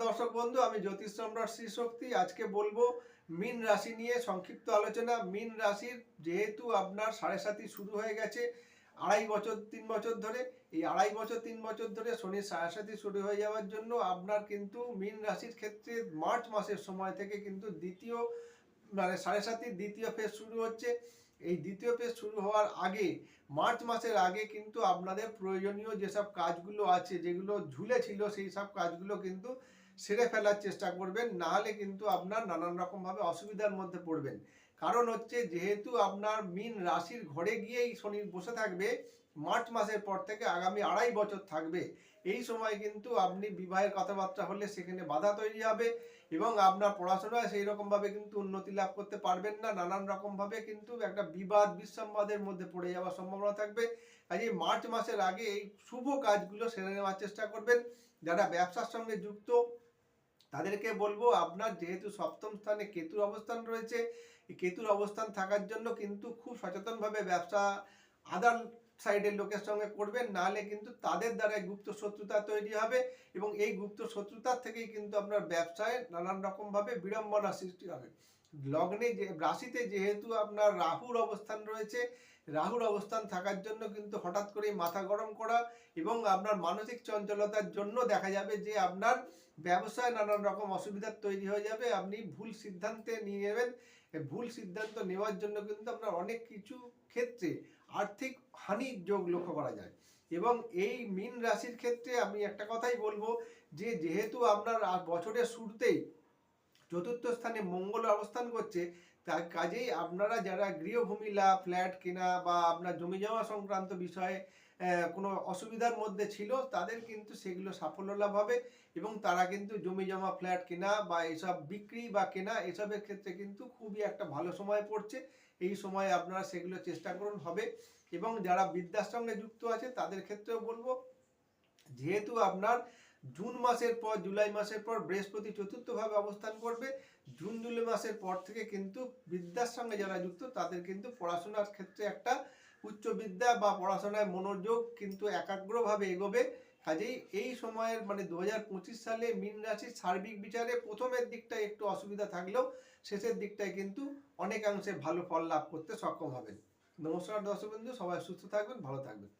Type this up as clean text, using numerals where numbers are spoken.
দর্শক বন্ধু, আমি জ্যোতিষ সম্রাট শ্রী শক্তি আজকে বলবো মীন রাশি নিয়ে সংক্ষিপ্ত আলোচনা। মীন রাশির যেহেতু আপনার সাড়ে সাতি শুরু হয়ে গেছে 2.5 বছর 3 বছর ধরে, এই 2.5 বছর 3 বছর ধরে শনির সাড়ে সাতি শুরু হয়ে যাওয়ার জন্য আপনার কিন্তু মীন রাশির ক্ষেত্রে মার্চ মাসের সময় থেকে কিন্তু দ্বিতীয় মানে সাড়ে সাতির দ্বিতীয় ফেজ শুরু হচ্ছে। এই দ্বিতীয় ফেজ শুরু হওয়ার আগে মার্চ মাসের আগে কিন্তু আপনাদের প্রয়োজনীয় যেসব কাজগুলো আছে, যেগুলো ঝুলে ছিল, সেই সব কাজগুলো কিন্তু সেরে ফেলার চেষ্টা করবেন, নাহলে কিন্তু আপনার নানান রকমভাবে অসুবিধার মধ্যে পড়বেন। কারণ হচ্ছে, যেহেতু আপনার মীন রাশির ঘরে গিয়েই শনি বসে থাকবে মার্চ মাসের পর থেকে আগামী 2.5 বছর থাকবে, এই সময় কিন্তু আপনি বিবাহের কথাবার্তা হলে সেখানে বাধা তৈরি হবে এবং আপনার পড়াশোনায় সেই রকমভাবে কিন্তু উন্নতি লাভ করতে পারবেন না। নানান রকমভাবে কিন্তু একটা বিবাদ বিসম্বাদের মধ্যে পড়ে যাওয়ার সম্ভাবনা থাকবে। কাজে মার্চ মাসের আগে এই শুভ কাজগুলো সেরে নেওয়ার চেষ্টা করবেন। যারা ব্যবসার সঙ্গে যুক্ত তাদেরকে বলবো, আপনার যেহেতু সপ্তম স্থানে কেতুর অবস্থান রয়েছে, এই কেতুর অবস্থান থাকার জন্য কিন্তু খুব সচেতনভাবে ব্যবসা আদার সাইডের লোকের সঙ্গে করবেন, নাহলে কিন্তু তাদের দ্বারা গুপ্ত শত্রুতা তৈরি হবে এবং এই গুপ্ত শত্রুতার থেকেই কিন্তু আপনার ব্যবসায় নানান রকমভাবে বিড়ম্বনা সৃষ্টি হবে। লগ্নে যে রাশিতে যেহেতু আপনার রাহুর অবস্থান রয়েছে, রাহুর অবস্থান থাকার জন্য কিন্তু হঠাৎ করে মাথা গরম করা এবং আপনার মানসিক চঞ্চলতার জন্য দেখা যাবে যে আপনার ব্যবসায় নানান রকম অসুবিধার তৈরি হয়ে যাবে। আপনি ভুল সিদ্ধান্তে নিয়ে নেবেন। ভুল সিদ্ধান্ত নেওয়ার জন্য কিন্তু আপনার অনেক কিছু ক্ষেত্রে আর্থিক হানির যোগ লক্ষ্য করা যায়। এবং এই মীন রাশির ক্ষেত্রে আমি একটা কথাই বলবো, যে যেহেতু আপনার বছরের শুরুতেই চতুর্থ স্থানে মঙ্গল অবস্থান করছে, তার কাজেই আপনারা যারা গৃহভূমি লাভ, ফ্ল্যাট কেনা বা আপনার জমি জমা সংক্রান্ত বিষয়ে কোনো অসুবিধার মধ্যে ছিল, তাদের কিন্তু সেগুলো সাফল্য লাভ হবে এবং তারা কিন্তু জমি জমা ফ্ল্যাট কেনা বা এসব বিক্রি বা কেনা এসবের ক্ষেত্রে কিন্তু খুবই একটা ভালো সময় পড়ছে। এই সময় আপনারা সেগুলো চেষ্টা করুন, হবে। এবং যারা বিদ্যার সঙ্গে যুক্ত আছে তাদের ক্ষেত্রেও বলবো, যেহেতু আপনার জুন মাসের পর জুলাই মাসের পর বৃহস্পতি চতুর্থভাবে অবস্থান করবে, জুন জুলাই মাসের পর থেকে কিন্তু বিদ্যার সঙ্গে যারা যুক্ত তাদের কিন্তু পড়াশোনার ক্ষেত্রে একটা উচ্চ বিদ্যা বা পড়াশোনায় মনোযোগ কিন্তু একাগ্রভাবে এগোবে। কাজেই এই সময়ের 2025 সালে মীন রাশির সার্বিক বিচারে প্রথমের দিকটায় একটু অসুবিধা থাকলেও শেষের দিকটায় কিন্তু অনেকাংশে ভালো ফল লাভ করতে সক্ষম হবেন। নমস্কার দর্শক বন্ধু, সবাই সুস্থ থাকবেন, ভালো থাকবেন।